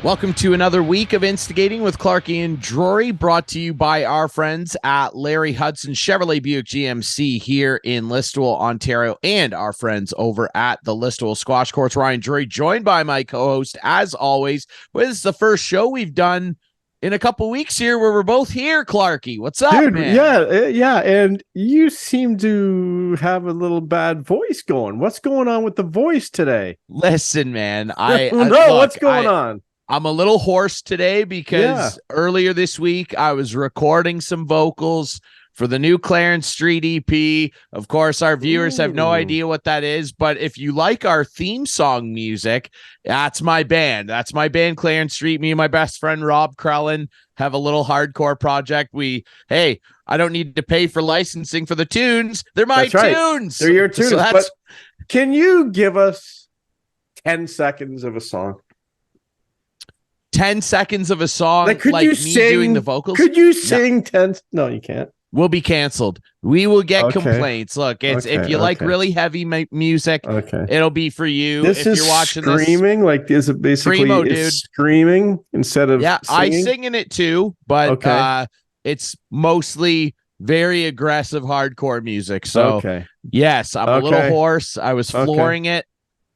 Welcome to another week of Instigating with Clarkey and Ryan, brought to you by our friends at Larry Hudson Chevrolet Buick GMC here in Listowel, Ontario, and our friends over at the Listowel Squash Courts. Ryan Drury, joined by my co-host, as always. This is the first show we've done in a couple weeks here where we're both here, Clarkey. What's up, dude, man? Yeah, and you seem to have a little bad voice going. What's going on with the voice today? Listen, man, what's going on? I'm a little hoarse today because earlier this week I was recording some vocals for the new Clarence Street EP. Of course, our viewers have no idea what that is, but if you like our theme song music, that's my band. That's my band, Clarence Street. Me and my best friend, Rob Krellin, have a little hardcore project. I don't need to pay for licensing for the tunes. They're my tunes. They're your tunes. So but can you give us 10 seconds of a song? 10 seconds of a song, like me doing the vocals? Could you sing 10? No, you can't. We'll be canceled. We will get complaints. Look, if you like really heavy music, it'll be for you. This if is you're watching screaming, this, like is it basically Screamo, dude. Screaming instead of I singing? sing in it too, but it's mostly very aggressive hardcore music. So yes, I'm a little hoarse. I was flooring it.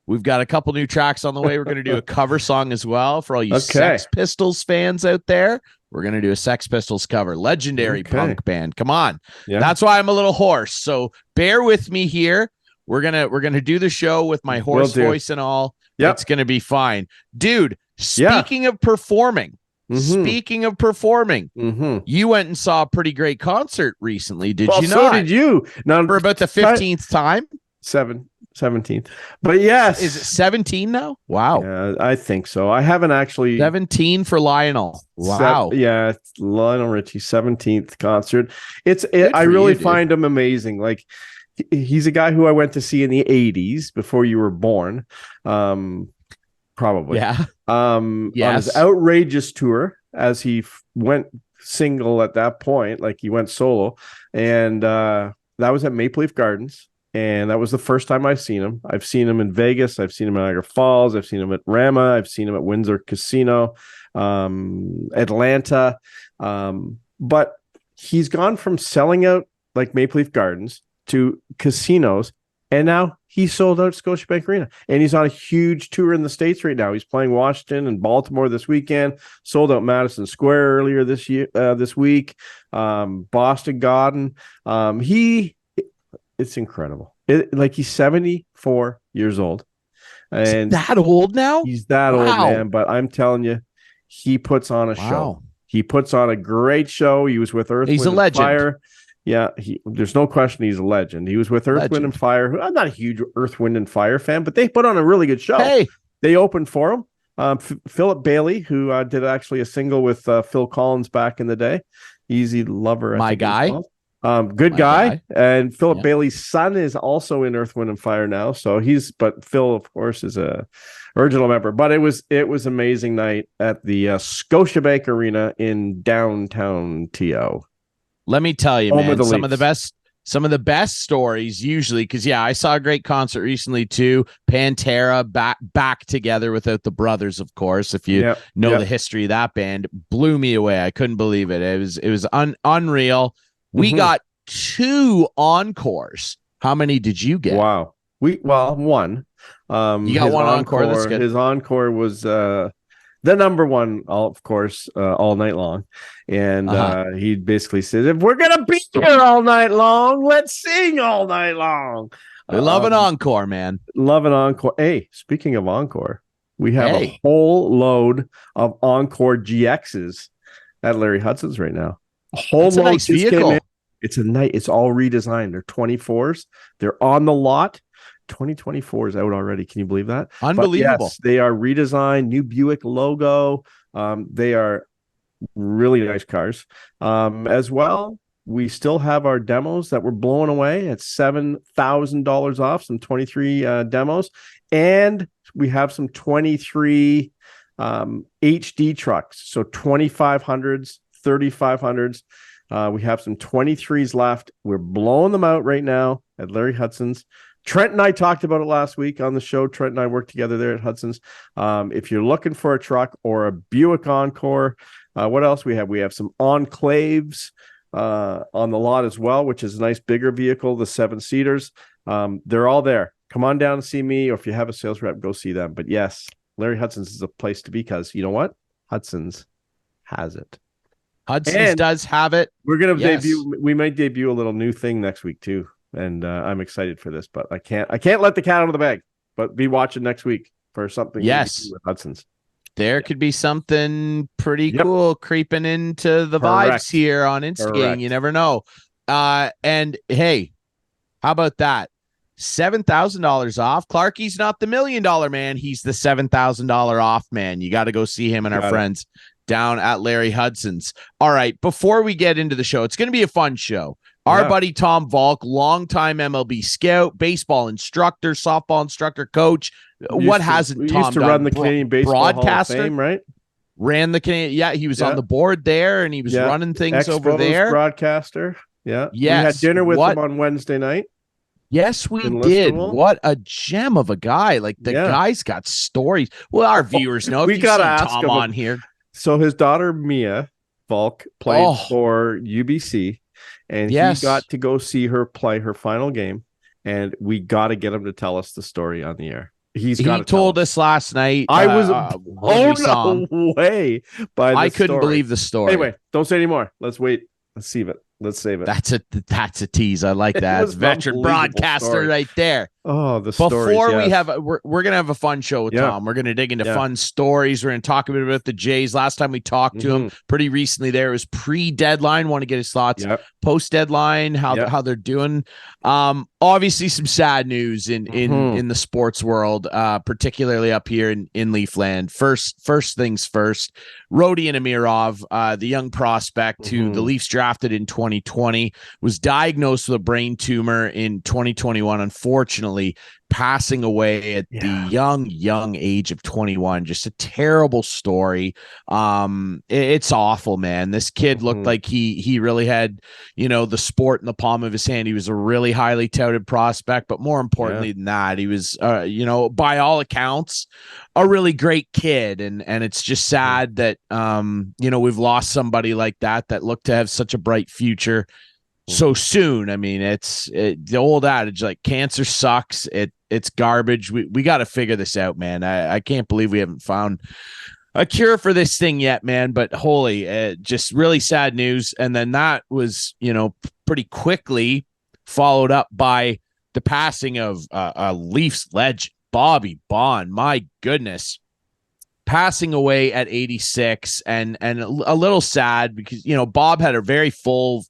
We've got a couple new tracks on the way. We're going to do a cover song as well for all you Sex Pistols fans out there. We're going to do a Sex Pistols cover. Legendary punk band. Come on. Yeah. That's why I'm a little hoarse. So bear with me here. We're going to do the show with my hoarse voice and all. Yep. It's going to be fine. Dude, speaking of performing, you went and saw a pretty great concert recently, did you not? So did you. Now, for about the 15th time? 17th. But yes. Is it 17 now? Wow. Yeah, I think so. I haven't actually. 17 for Lionel. Wow. It's Lionel Richie's 17th concert. I really find him amazing. Like, he's a guy who I went to see in the 80s before you were born. Probably. Yeah. On his Outrageous tour, as he went single at that point, like he went solo. And that was at Maple Leaf Gardens. And that was the first time I've seen him. I've seen him in Vegas. I've seen him in Niagara Falls. I've seen him at Rama. I've seen him at Windsor Casino, Atlanta. But he's gone from selling out like Maple Leaf Gardens to casinos. And now he sold out Scotiabank Arena. And he's on a huge tour in the States right now. He's playing Washington and Baltimore this weekend. Sold out Madison Square earlier this week. Boston Garden. It's incredible. He's 74 years old. And he's that old now? He's that old, man. But I'm telling you, he puts on a show. He puts on a great show. He was with Earth, Wind, and Fire. Yeah, there's no question he's a legend. He was with Earth, Wind, and Fire. I'm not a huge Earth, Wind, and Fire fan, but they put on a really good show. Hey. They opened for him. Philip Bailey, who did actually a single with Phil Collins back in the day. Easy Lover. My guy. Good guy. And Philip Bailey's son is also in Earth, Wind, and Fire now. So but Phil, of course, is a original member. But it was amazing night at the Scotiabank Arena in downtown TO. Let me tell you, man, some of the best stories usually, because I saw a great concert recently too. Pantera back together without the brothers, of course. If you know the history of that band, blew me away. I couldn't believe it. It was unreal. We got 2 encores. How many did you get? Wow. One. You got one encore. That's good. His encore was the number one, of course, all night long. And he basically said, if we're going to be here all night long, let's sing all night long. We love an encore, man. Love an encore. Hey, speaking of encore, we have a whole load of Encore GXs at Larry Hudson's right now. It's a nice vehicle. It's all redesigned. They're 24s. They're on the lot. 2024 is out already. Can you believe that? Unbelievable. But yes, they are redesigned, new Buick logo. They are really nice cars. As well, we still have our demos that we're blowing away at $7,000 off, some 23 demos. And we have some 23 HD trucks. So 2500s, 3500s. We have some 23s left. We're blowing them out right now at Larry Hudson's. Trent and I talked about it last week on the show. Trent and I worked together there at Hudson's. If you're looking for a truck or a Buick Encore, what else we have? We have some Enclaves on the lot as well, which is a nice bigger vehicle, the 7-seaters. They're all there. Come on down and see me, or if you have a sales rep, go see them. But yes, Larry Hudson's is a place to be, because you know what? Hudson's has it. Hudson's does have it. We're going to debut. We might debut a little new thing next week too. And I'm excited for this, but I can't let the cat out of the bag, but be watching next week for something. Yes. With Hudson's. There could be something pretty cool creeping into the vibes here on Instagram. You never know. And hey, how about that? $7,000 off. Clarkey's not the $1 million man. He's the $7,000 off man. You got to go see him and our friends down at Larry Hudson's. All right. Before we get into the show, it's going to be a fun show. Our buddy Tom Valcke, longtime MLB scout, baseball instructor, softball instructor, coach. What hasn't Tom used to done? run the Canadian Baseball broadcaster, Hall of Fame, right? Ran the Canadian. Yeah, he was on the board there, and he was running things over there. Broadcaster. Yeah. Yes. We had dinner with him on Wednesday night. Yes, we did. Listowel. What a gem of a guy! Like the guy's got stories. Well, our viewers know. We got to ask Tom him on here. So his daughter Mia Valcke played for UBC. And he got to go see her play her final game, and we got to get him to tell us the story on the air. He told us last night. I was blown away by the I couldn't believe the story. Anyway, don't say any more. Let's wait. Let's save it. Let's save it. That's a tease. I like that. It's veteran broadcaster right there. Oh, the stories. Before we have, we're gonna have a fun show with Tom. We're gonna dig into fun stories. We're gonna talk a bit about the Jays. Last time we talked to him, pretty recently, there was pre-deadline. Want to get his thoughts. Post-deadline, how they're doing. Obviously, some sad news in the sports world, particularly up here in Leafland. First things first. Rodion Amirov, the young prospect who the Leafs drafted in 2020, was diagnosed with a brain tumor in 2021. Unfortunately, passing away at the young age of 21. Just a terrible story. It's awful, man. This kid looked like he really had, the sport in the palm of his hand. He was a really highly touted prospect, but more importantly than that, he was, by all accounts, a really great kid. And it's just sad that, we've lost somebody like that looked to have such a bright future so soon. I mean, it's the old adage, like cancer sucks. It's garbage. We got to figure this out, man. I can't believe we haven't found a cure for this thing yet, man. But holy, just really sad news. And then that was, pretty quickly followed up by the passing of a Leafs legend, Bobby Baun. My goodness. Passing away at 86 and a little sad because, Bob had a very full,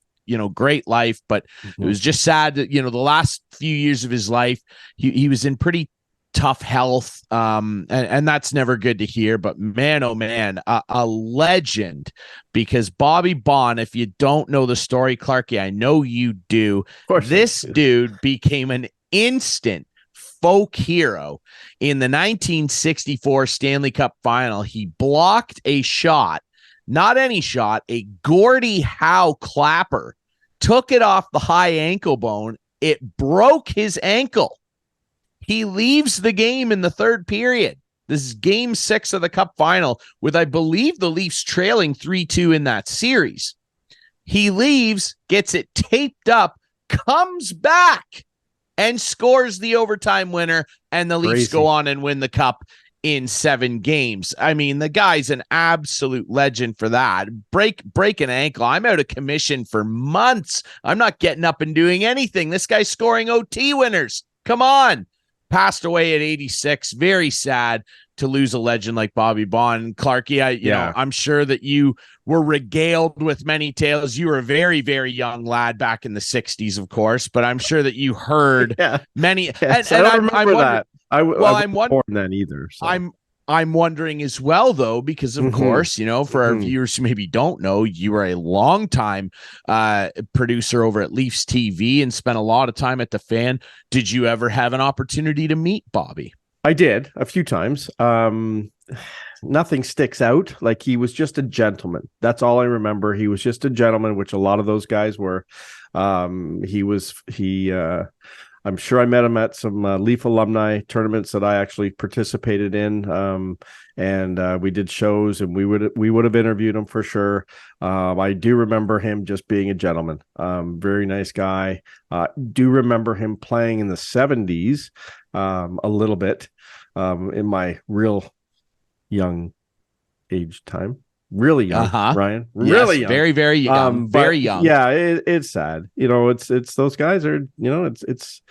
great life, but it was just sad that, the last few years of his life, he was in pretty tough health. And that's never good to hear, but man, oh man, a legend, because Bobby Baun, if you don't know the story, Clarkey, I know you do. This dude became an instant folk hero in the 1964 Stanley Cup final. He blocked a shot, not any shot, a Gordie Howe clapper, took it off the high ankle bone. It broke his ankle. He leaves the game in the third period. This is game 6 of the Cup final with, I believe, the Leafs trailing 3-2 in that series. He leaves, gets it taped up, comes back, and scores the overtime winner, and the Leafs go on and win the Cup in 7 games. I mean, the guy's an absolute legend for that. Break an ankle. I'm out of commission for months. I'm not getting up and doing anything. This guy's scoring OT winners. Come on. Passed away at 86. Very sad to lose a legend like Bobby Baun. Clarkey, I'm sure that you were regaled with many tales. You were a very, very young lad back in the 60s, of course, but I'm sure that you heard many. Yes, and I don't remember that. I'm born then either. So. I'm wondering as well, though, because of course, for our viewers who maybe don't know, you were a longtime producer over at Leafs TV and spent a lot of time at the Fan. Did you ever have an opportunity to meet Bobby? I did a few times. Nothing sticks out. Like, he was just a gentleman. That's all I remember. He was just a gentleman, which a lot of those guys were. I'm sure I met him at some Leaf alumni tournaments that I actually participated in. And we did shows, and we would have interviewed him for sure. I do remember him just being a gentleman. Very nice guy. Do remember him playing in the 70s a little bit in my real young age time. Really young, Ryan. Really young. Very, very young. Very young. Yeah, it's sad. It's those guys are, it's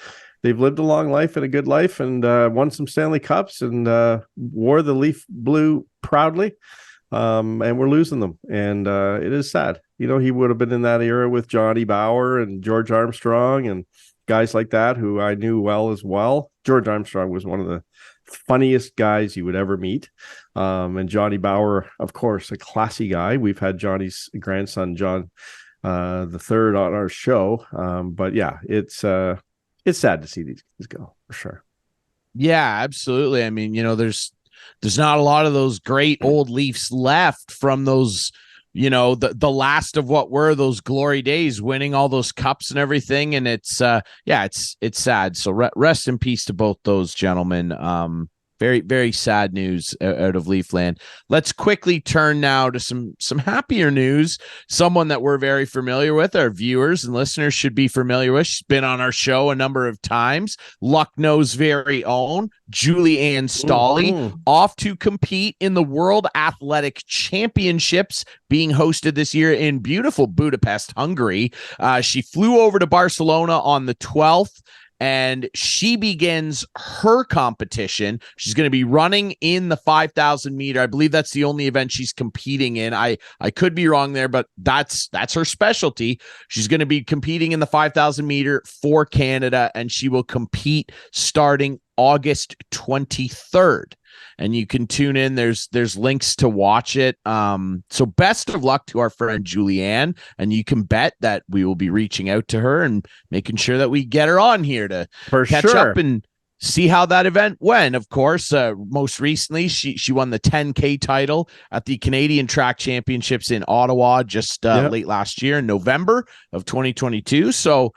they've lived a long life and a good life, and won some Stanley Cups, and wore the Leaf blue proudly. And we're losing them, and it is sad. He would have been in that era with Johnny Bower and George Armstrong and guys like that who I knew well as well. George Armstrong was one of the funniest guys you would ever meet. And Johnny Bower, of course, a classy guy. We've had Johnny's grandson, John the third, on our show. But yeah, it's sad to see these guys go, for sure. Yeah, absolutely. I mean, there's not a lot of those great old Leafs left from those, the last of what were those glory days, winning all those cups and everything. And it's sad. So rest in peace to both those gentlemen. Very, very sad news out of Leafland. Let's quickly turn now to some happier news. Someone that we're very familiar with, our viewers and listeners should be familiar with. She's been on our show a number of times. Lucknow's very own Julianne Stolle, off to compete in the World Athletic Championships being hosted this year in beautiful Budapest, Hungary. She flew over to Barcelona on the 12th. And she begins her competition. She's going to be running in the 5,000 meter. I believe that's the only event she's competing in. I could be wrong there, but that's her specialty. She's going to be competing in the 5,000 meter for Canada, and she will compete starting August 23rd. And you can tune in. There's links to watch it. So best of luck to our friend Julianne. And you can bet that we will be reaching out to her and making sure that we get her on here to catch up and see how that event went. Of course, most recently, she won the 10K title at the Canadian Track Championships in Ottawa just late last year in November of 2022. So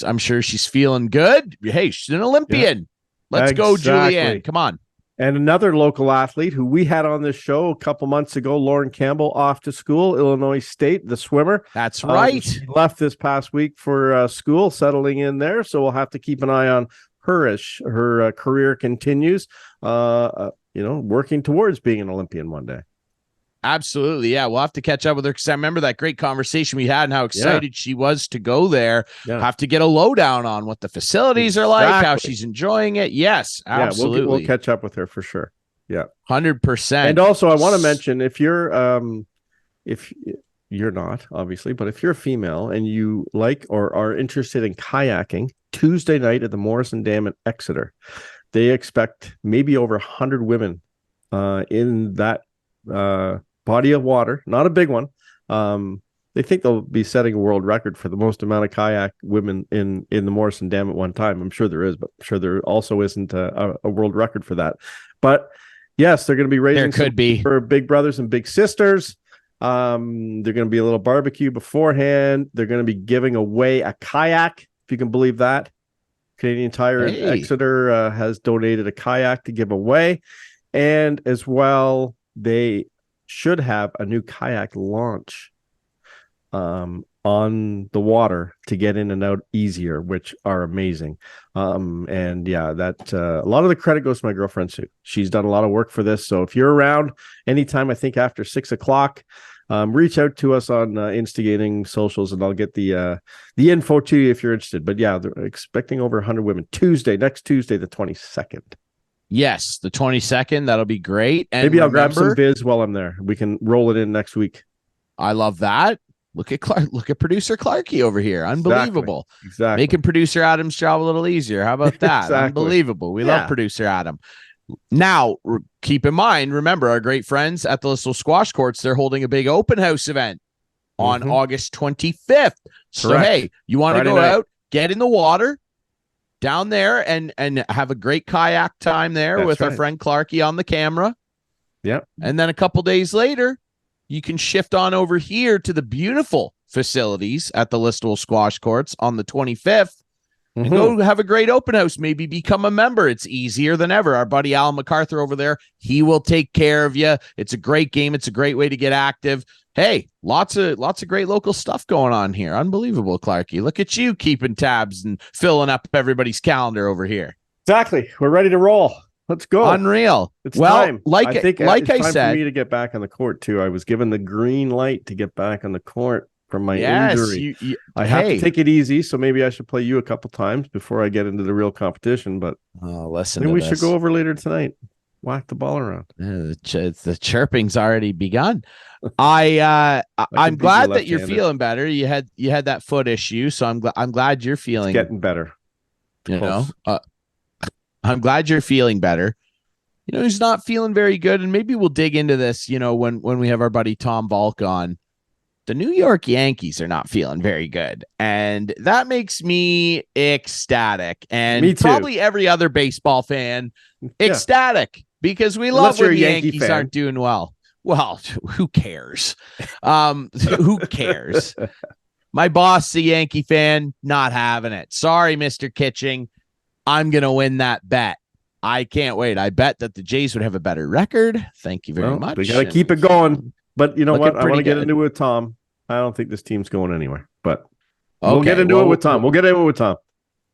I'm sure she's feeling good. Hey, she's an Olympian. Yeah. Let's go, Julianne. Come on. And another local athlete who we had on this show a couple months ago, Lauren Campbell, off to school, Illinois State, the swimmer. That's right. She left this past week for school, settling in there. So we'll have to keep an eye on her as her career continues, working towards being an Olympian one day. Absolutely. Yeah. We'll have to catch up with her because I remember that great conversation we had and how excited she was to go there. Yeah. Have to get a lowdown on what the facilities are like, how she's enjoying it. Yes, absolutely. Yeah, we'll catch up with her for sure. Yeah. 100%. And also I want to mention if you're not, obviously, but if you're a female and you like or are interested in kayaking, Tuesday night at the Morrison Dam in Exeter, they expect maybe over 100 women in that body of water, not a big one. They think they'll be setting a world record for the most amount of kayak women in the Morrison Dam at one time. I'm sure there is, but I'm sure there also isn't a world record for that. But yes, they're going to be raising for big brothers and big sisters. They're going to be a little barbecue beforehand. They're going to be giving away a kayak, if you can believe that. Canadian Tire in Exeter has donated a kayak to give away. And as well, they should have a new kayak launch on the water to get in and out easier, which are amazing. And yeah, that a lot of the credit goes to my girlfriend Sue. She's done a lot of work for this. So if you're around anytime, I think after 6:00, reach out to us on Instigating socials, and I'll get the info to you if you're interested. But yeah, they're expecting over 100 women next Tuesday, the 22nd. Yes, the 22nd. That'll be great. And maybe I'll grab some viz while I'm there. We can roll it in next week. I love that. Look at producer Clarkey over here. Unbelievable. Exactly. Making producer Adam's job a little easier. How about that? Exactly. Unbelievable. We love producer Adam. Now, keep in mind, remember our great friends at the Listowel Squash Courts, they're holding a big open house event on August 25th. So, correct. Hey, you want to go out, get in the water down there and have a great kayak time there with our friend Clarkey on the camera. Yep. And then a couple days later, you can shift on over here to the beautiful facilities at the Listowel Squash Courts on the 25th and go have a great open house. Maybe become a member. It's easier than ever. Our buddy Alan MacArthur over there, he will take care of you. It's a great game. It's a great way to get active. Hey, lots of great local stuff going on here. Unbelievable, Clarkey. Look at you keeping tabs and filling up everybody's calendar over here. Exactly. We're ready to roll. Let's go. Unreal. It's time. I think it's time for me to get back on the court too. I was given the green light to get back on the court from my injury. I have to take it ezy, so maybe I should play you a couple times before I get into the real competition. But listen, we should go over later tonight. Whack the ball around. The chirping's already begun. I'm glad that you're feeling better. You had that foot issue, so I'm glad you're feeling getting better. I'm glad you're feeling better. He's not feeling very good, and maybe we'll dig into this. When we have our buddy Tom Valcke on. The New York Yankees are not feeling very good, and that makes me ecstatic, and probably every other baseball fan ecstatic because we love when the Yankees aren't doing well. Well, who cares? Who cares? My boss, the Yankee fan, not having it. Sorry, Mr. Kitching. I'm going to win that bet. I can't wait. I bet that the Jays would have a better record. Thank you very much. We got to keep it going. But you know what? I want to get into it with Tom. I don't think this team's going anywhere. But we'll get into it with Tom. We'll get into it with Tom.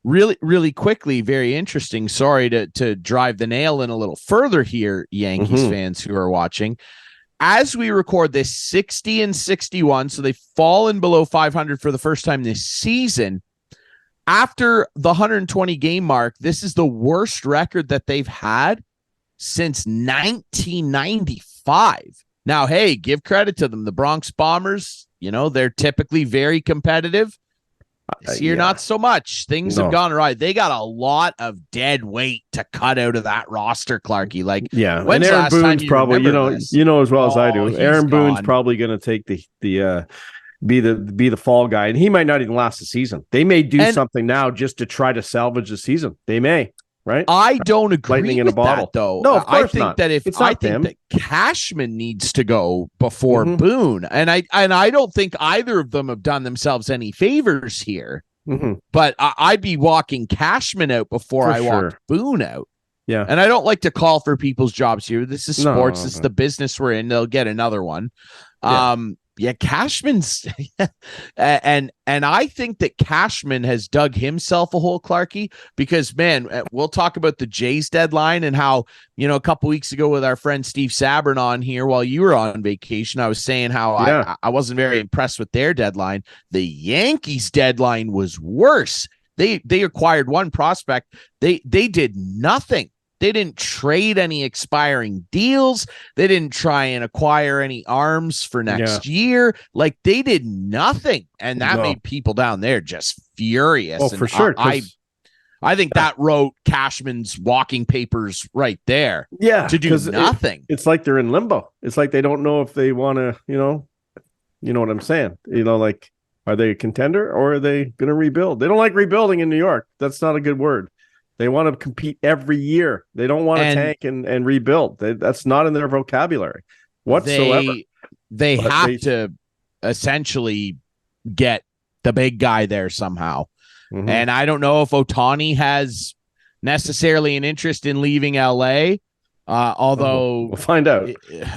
Really, really quickly, very interesting. Sorry to drive the nail in a little further here, Yankees fans who are watching. As we record this, 60-61, so they've fallen below 500 for the first time this season. After the 120 game mark, this is the worst record that they've had since 1995. Now, hey, give credit to them. The Bronx Bombers, they're typically very competitive. This year, not so much. Things have gone right. They got a lot of dead weight to cut out of that roster, Clarkey. And Aaron Boone's probably, as well as I do. Aaron Boone's probably going to take the be the fall guy, and he might not even last the season. They may do something now just to try to salvage the season. They may. Right? I don't agree Lightning with in a bottle. That, though. No, of course I think not. that that Cashman needs to go before Boone, and I don't think either of them have done themselves any favors here. But I'd be walking Cashman out before I walked Boone out. Yeah, and I don't like to call for people's jobs here. This is sports. This is the business we're in. They'll get another one. Yeah, Cashman's and I think that Cashman has dug himself a hole, Clarkey, because man, we'll talk about the Jays deadline and how, a couple weeks ago with our friend Steve Sabrin on here while you were on vacation, I was saying how I wasn't very impressed with their deadline. The Yankees deadline was worse. They acquired one prospect. They did nothing. They didn't trade any expiring deals. They didn't try and acquire any arms for next year. They did nothing. And that made people down there just furious. Oh, for sure. I think that wrote Cashman's walking papers right there. Yeah. To do nothing. It's like they're in limbo. It's like they don't know if they want to, you know what I'm saying? Are they a contender or are they going to rebuild? They don't like rebuilding in New York. That's not a good word. They want to compete every year. They don't want to tank and rebuild. That's not in their vocabulary whatsoever. They have to essentially get the big guy there somehow. And I don't know if Ohtani has necessarily an interest in leaving LA. Although we'll find out.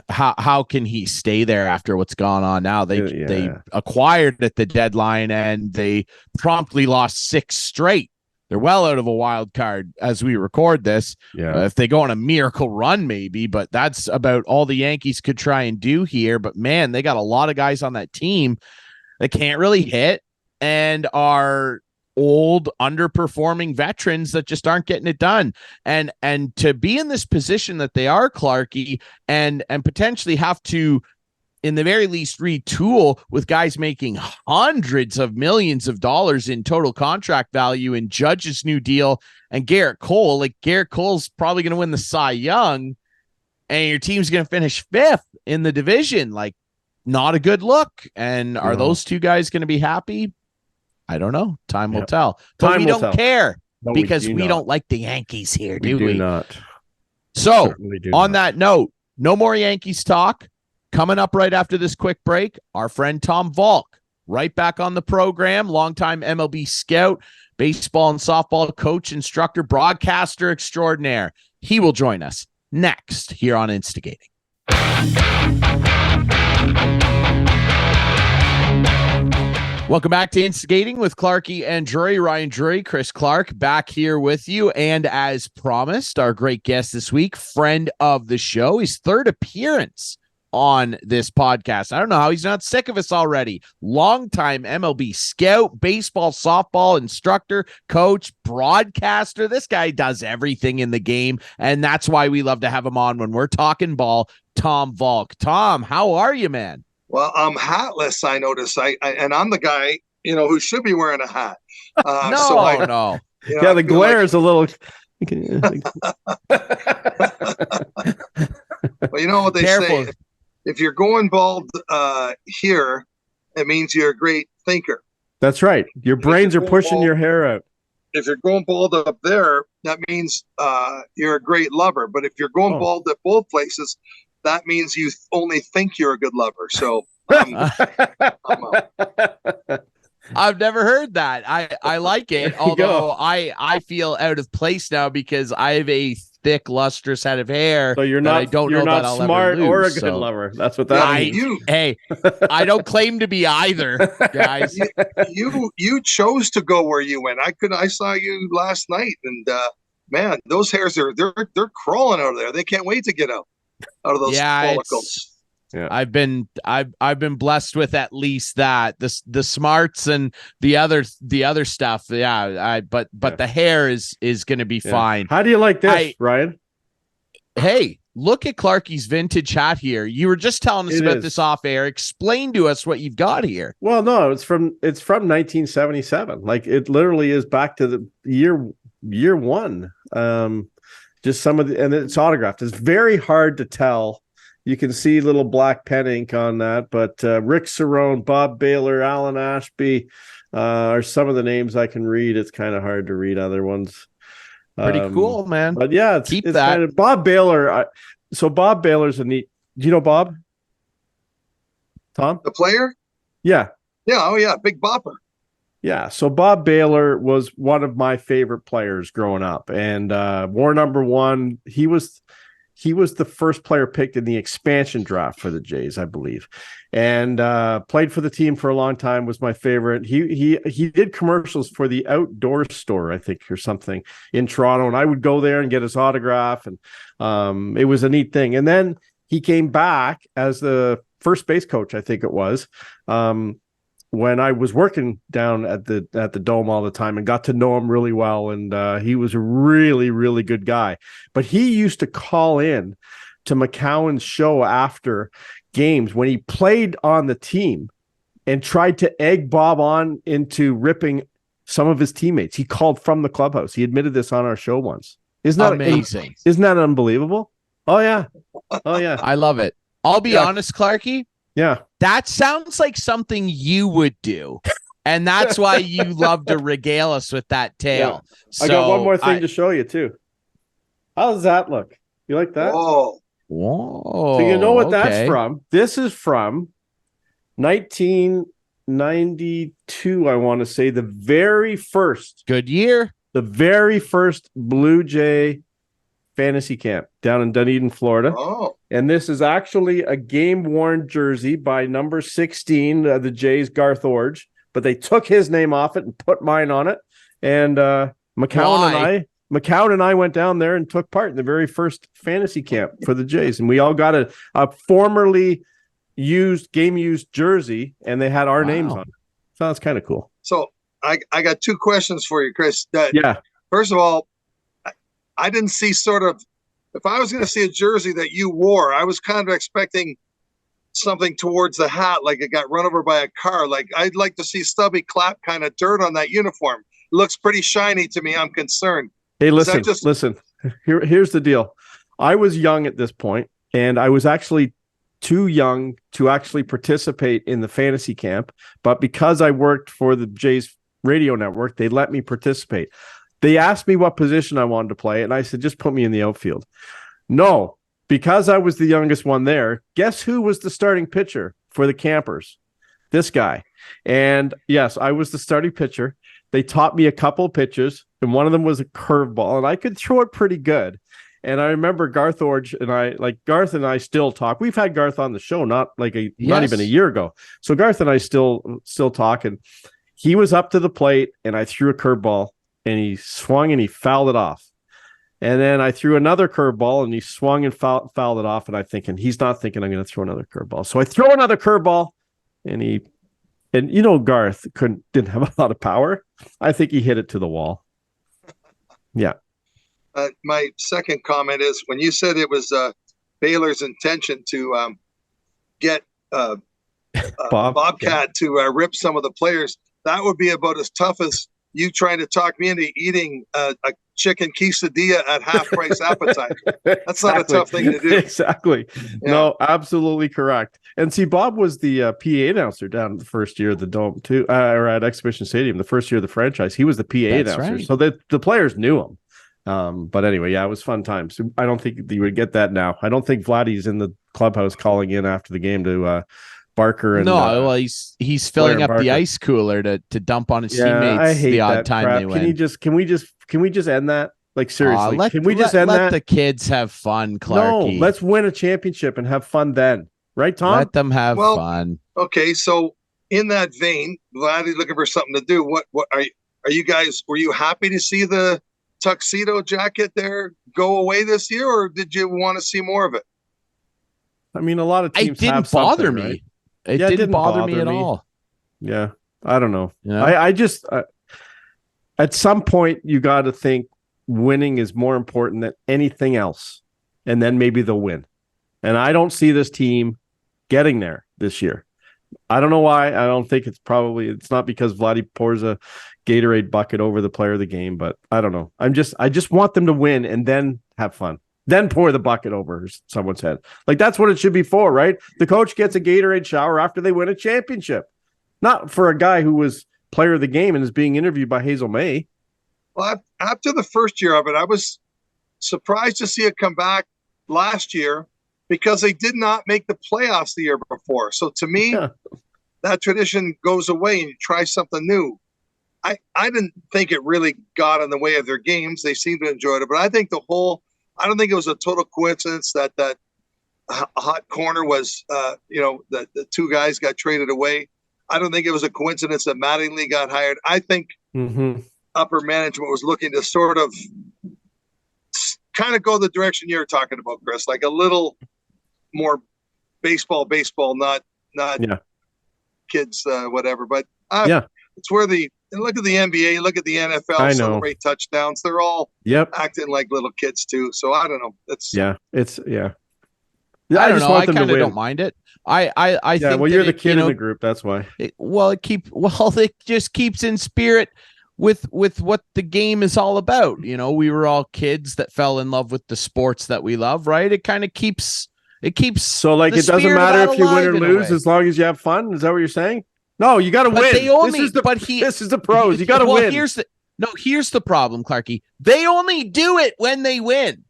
How can he stay there after what's gone on now? They acquired at the deadline and they promptly lost 6 straight. They're well out of a wild card as we record this. If they go on a miracle run, maybe, but that's about all the Yankees could try and do here. But man, they got a lot of guys on that team that can't really hit and are old, underperforming veterans that just aren't getting it done. And to be in this position that they are, Clarkey, and potentially have to, in the very least, retool with guys making hundreds of millions of dollars in total contract value in Judge's new deal and Garrett Cole. Garrett Cole's probably going to win the Cy Young and your team's going to finish 5th in the division. Not a good look. And are those two guys going to be happy? I don't know. Time will tell. But we don't care because we don't like the Yankees here, do we? We do not. So on that note, no more Yankees talk. Coming up right after this quick break, our friend Tom Valcke right back on the program. Longtime MLB scout, baseball and softball coach, instructor, broadcaster extraordinaire. He will join us next here on Instigating. Welcome back to Instigating with Clarkey and Ryan Drury, Chris Clark back here with you. And as promised, our great guest this week, friend of the show, his third appearance on this podcast. I don't know how he's not sick of us already. Longtime MLB scout, baseball, softball instructor, coach, broadcaster. This guy does everything in the game, and that's why we love to have him on when we're talking ball. Tom Valcke. Tom, how are you, man? Well, I'm hatless, I notice. And I'm the guy, who should be wearing a hat. No. Yeah, the glare is a little. Well, you know what they say? If you're going bald here, it means you're a great thinker. That's right. Your brains are pushing your hair out. If you're going bald up there, that means you're a great lover. But if you're going bald at both places, that means you only think you're a good lover. So I've never heard that. I like it, although I feel out of place now because I have a thick, lustrous head of hair. So you're not smart or a good lover. That's what that means. Hey, I don't claim to be either, guys. You chose to go where you went. I saw you last night, and man, those hairs they're crawling out of there. They can't wait to get out of those follicles. Yeah. I've been blessed with at least that the smarts and the other stuff. Yeah. But the hair is going to be fine. How do you like this, Ryan? Hey, look at Clarkey's vintage hat here. You were just telling us about this off air. Explain to us what you've got here. Well, no, it's from 1977. Like it literally is back to the year one. Just some of and it's autographed. It's very hard to tell. You can see little black pen ink on that, but Rick Cerrone, Bob Baylor, Alan Ashby are some of the names I can read. It's kind of hard to read other ones. Pretty cool, man. But yeah, it's that. Kind of, Bob Baylor. So Bob Baylor's a neat. Do you know Bob? Tom? The player? Yeah. Yeah. Oh, yeah. Big bopper. Yeah. So Bob Baylor was one of my favorite players growing up, and war number one. He was the first player picked in the expansion draft for the Jays, I believe, and played for the team for a long time. Was my favorite. He did commercials for the outdoor store, I think, or something in Toronto, and I would go there and get his autograph, and it was a neat thing. And then he came back as the first base coach, I think it was, when I was working down at the Dome all the time and got to know him really well. And he was a really, really good guy. But he used to call in to McCowan's show after games when he played on the team and tried to egg Bob on into ripping some of his teammates. He called from the clubhouse. He admitted this on our show once. Isn't that amazing? Isn't that unbelievable? Oh, yeah. Oh, yeah. I love it. I'll be honest, Clarkey. Yeah. That sounds like something you would do. And that's why you love to regale us with that tale. Yeah. So I got one more thing to show you, too. How does that look? You like that? Whoa. So you know what that's from? This is from 1992, I want to say. The very first. Good year. The very first Blue Jay fantasy camp down in Dunedin, Florida. Oh. And this is actually a game-worn jersey by number 16, the Jays, Garth Orge. But they took his name off it and put mine on it. And McCowan and I went down there and took part in the very first fantasy camp for the Jays. And we all got a formerly game-used jersey, and they had our names on it. So that's kind of cool. So I got two questions for you, Chris. Yeah. First of all, I didn't see if I was going to see a jersey that you wore, I was kind of expecting something towards the hat, like it got run over by a car. Like I'd like to see Stubby clap kind of dirt on that uniform. It looks pretty shiny to me. I'm concerned. Hey, listen. Here's the deal. I was young at this point, and I was actually too young to actually participate in the fantasy camp. But because I worked for the Jays radio network, they let me participate. They asked me what position I wanted to play, and I said, just put me in the outfield. No, because I was the youngest one there, guess who was the starting pitcher for the Campers? This guy. And yes, I was the starting pitcher. They taught me a couple of pitches, and one of them was a curveball, and I could throw it pretty good. And I remember Garth and I still talk. We've had Garth on the show, not even a year ago. So Garth and I still talk, and he was up to the plate, and I threw a curveball, and he swung and he fouled it off. And then I threw another curveball, and he swung and fouled it off. And I'm thinking, he's not thinking I'm going to throw another curveball. So I throw another curveball, and Garth didn't have a lot of power. I think he hit it to the wall. Yeah. My second comment is when you said it was Baylor's intention to get Bobcat to rip some of the players, that would be about as tough as you trying to talk me into eating a chicken quesadilla at half price appetizer. That's not a tough thing to do. Exactly. Yeah. No, absolutely correct. And see, Bob was the PA announcer down the first year of the Dome too, or at Exhibition Stadium, the first year of the franchise. He was the PA announcer, right. So the players knew him. But anyway, yeah, it was fun times. I don't think you would get that now. I don't think Vladdy's in the clubhouse calling in after the game to Barker. And well, he's filling up the ice cooler to dump on his teammates the odd time crap. They win. Can we just end that? Like seriously, can we just end that? Let the kids have fun, Clarkey. No, let's win a championship and have fun then, right, Tom? Let them have fun. Okay, so in that vein, Vladdy looking for something to do. What are you guys? Were you happy to see the tuxedo jacket there go away this year, or did you want to see more of it? I mean, a lot of teams it didn't bother me. Right? It didn't bother me at all. Yeah, I don't know. Yeah. I just at some point you got to think winning is more important than anything else, and then maybe they'll win. And I don't see this team getting there this year. I don't know why. I don't think it's not because Vladdy pours a Gatorade bucket over the player of the game, but I don't know. I just want them to win and then have fun. Then pour the bucket over someone's head. Like that's what it should be for, right? The coach gets a Gatorade shower after they win a championship. Not for a guy who was player of the game and is being interviewed by Hazel May. Well, after the first year of it, I was surprised to see it come back last year because they did not make the playoffs the year before. So to me, that tradition goes away and you try something new. I didn't think it really got in the way of their games. They seemed to enjoy it, but I think I don't think it was a total coincidence that hot corner was, the two guys got traded away. I don't think it was a coincidence that Mattingly got hired. I think upper management was looking to sort of kind of go the direction you're talking about, Chris, like a little more baseball, not kids, whatever. But it's where look at the NBA, look at the NFL, celebrate touchdowns. They're all acting like little kids too. So I don't know. I don't know. I kind of don't mind it. I think. Well, you're the kid in the group. That's why. It just keeps in spirit with what the game is all about. We were all kids that fell in love with the sports that we love, right? It kind of keeps. So like it doesn't matter if you win or lose as long as you have fun. Is that what you're saying? No, you got to win. This is the pros. You got to win. Here's the problem, Clarkey. They only do it when they win.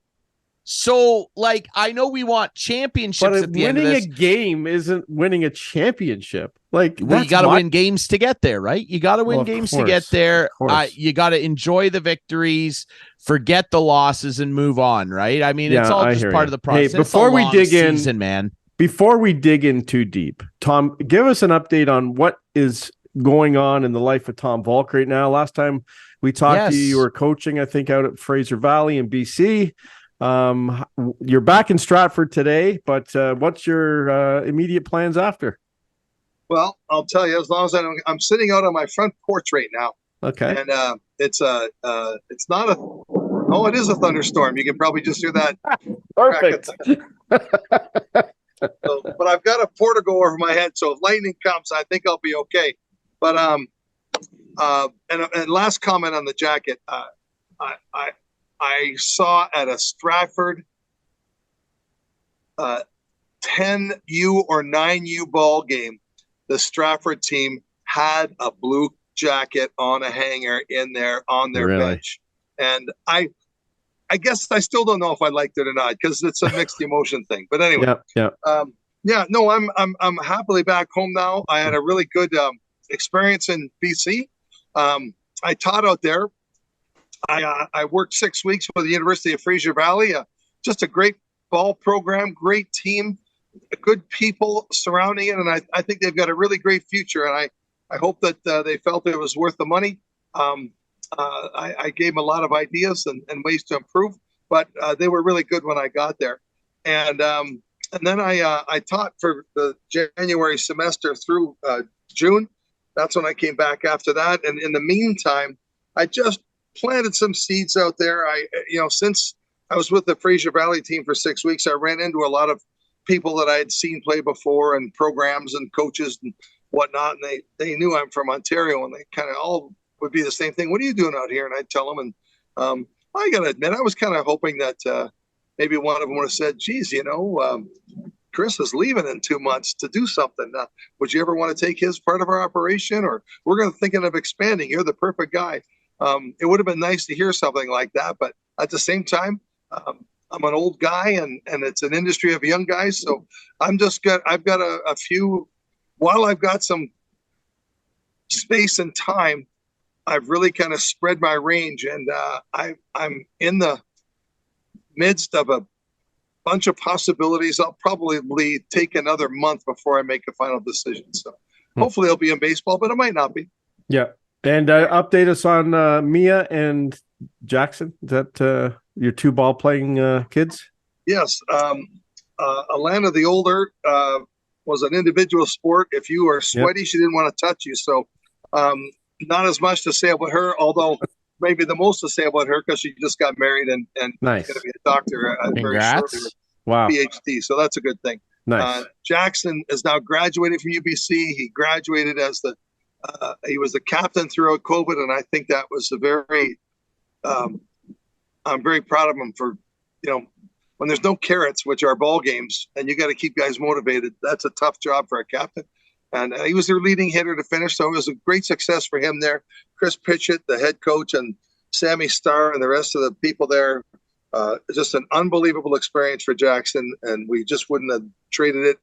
So, I know we want championships at the end of this. Winning a game isn't winning a championship. You got to win games to get there, right? You got to win games to get there. You got to enjoy the victories, forget the losses, and move on, right? I mean, it's all just part of the process. Hey, before we dig in, man. Before we dig in too deep, Tom, give us an update on what is going on in the life of Tom Valcke right now. Last time we talked to you were coaching, I think, out at Fraser Valley in BC. You're back in Stratford today, but what's your immediate plans after? Well, I'll tell you, as long as I'm sitting out on my front porch right now. Okay. And it's not it is a thunderstorm. You can probably just hear that. Perfect. But I've got a portico over my head, so if lightning comes, I think I'll be okay. But and last comment on the jacket, I saw at a Stratford 10U or 9U ball game, the Stratford team had a blue jacket on a hanger in there on their bench, and I guess I still don't know if I liked it or not because it's a mixed emotion thing. But anyway, Yeah, no, I'm happily back home now. I had a really good experience in BC. I taught out there. I worked 6 weeks with the University of Fraser Valley. Just a great ball program, great team, good people surrounding it, and I think they've got a really great future. And I hope that they felt it was worth the money. I gave them a lot of ideas and ways to improve, but they were really good when I got there. And then I taught for the January semester through June. That's when I came back after that. And in the meantime, I just planted some seeds out there. Since I was with the Fraser Valley team for 6 weeks, I ran into a lot of people that I had seen play before and programs and coaches and whatnot. And they knew I'm from Ontario, and they kind of all would be the same thing. What are you doing out here? And I'd tell them. And I got to admit, I was kind of hoping that maybe one of them would have said, geez, Chris is leaving in 2 months to do something. Would you ever want to take his part of our operation? Or we're going to thinking of expanding. You're the perfect guy. It would have been nice to hear something like that. But at the same time, I'm an old guy and it's an industry of young guys. So I've got a few, while I've got some space and time, I've really kind of spread my range, and I'm in the midst of a bunch of possibilities. I'll probably take another month before I make a final decision. So hopefully it'll be in baseball, but it might not be. Yeah. And update us on Mia and Jackson. Is that your two ball playing kids? Yes. Alana, the older, was an individual sport. If you were sweaty, she didn't want to touch you. So not as much to say about her, although maybe the most to say about her because she just got married and nice. Going to be a doctor very shortly. Wow. PhD. So that's a good thing. Nice. Jackson is now graduated from UBC. He graduated as he was the captain throughout COVID, and I think that was a very. I'm very proud of him for, when there's no carrots, which are ball games, and you got to keep guys motivated. That's a tough job for a captain. And he was their leading hitter to finish, so it was a great success for him there. Chris Pitchett, the head coach, and Sammy Starr and the rest of the people there. Just an unbelievable experience for Jackson, and we just wouldn't have traded it